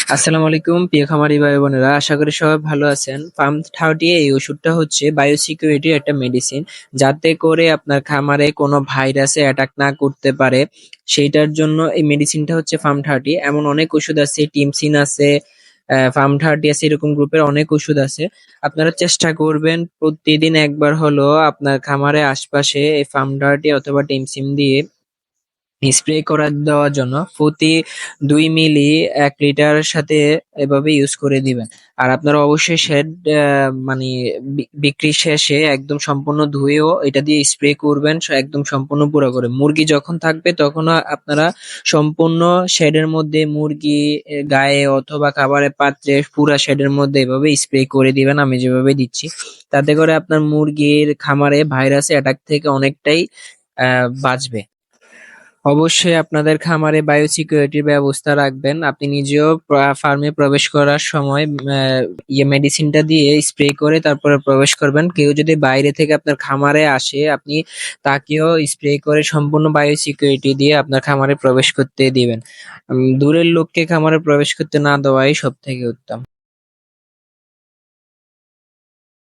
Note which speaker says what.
Speaker 1: আসসালামু আলাইকুম প্রিয় খামারি ভাই বোনেরা, আশা করি সবাই ভালো আছেন। ফার্ম 30 এই ওষুধটা হচ্ছে বায়োসিকিউরিটির একটা মেডিসিন, যাতে করে আপনার খামারে কোনো ভাইরাসে অ্যাটাক না করতে পারে। সেইটার জন্য এই মেডিসিনটা হচ্ছে ফার্ম 30। এমন অনেক ওষুধ আছে, টিমসিন আছে, ফার্ম 30 আছে, এরকম গ্রুপের অনেক ওষুধ আছে। আপনারা চেষ্টা করবেন প্রতিদিন একবার হলো আপনার খামারের আশপাশে এই ফার্ম 30 অথবা টিমসিন দিয়ে স্প্রে করে দেওয়ার জন্য। প্রতি 2 মিলি 1 লিটারের সাথে এভাবে ইউজ করে দিবেন। আর আপনারা অবশ্যই শেড মানে বিক্রি শেষে একদম সম্পূর্ণ ধুয়েও এটা দিয়ে স্প্রে করবেন, একদম সম্পূর্ণ পুরো করে। মুরগি যখন থাকবে তখনও আপনারা সম্পূর্ণ শেডের মধ্যে, মুরগি গায়ে অথবা খাবারের পাত্রে, পুরা শেডের মধ্যে এভাবে স্প্রে করে দিবেন আমি যেভাবে দিচ্ছি। তাতে করে আপনার মুরগির খামারে ভাইরাস অ্যাটাক থেকে অনেকটাই বাঁচবে। অবশ্যই আপনাদের খামারে বায়োসিকিউরিটির ব্যবস্থা রাখবেন। আপনি নিজেও ফার্মে প্রবেশ করার সময় মেডিসিনটা দিয়ে স্প্রে করে তারপরে প্রবেশ করবেন। কেউ যদি বাইরে থেকে আপনার খামারে আসে, আপনি তাকেও স্প্রে করে সম্পূর্ণ বায়োসিকিউরিটি দিয়ে আপনার খামারে প্রবেশ করতে দিবেন। দূরের লোককে খামারে প্রবেশ করতে না দেওয়াই সব থেকে উত্তম।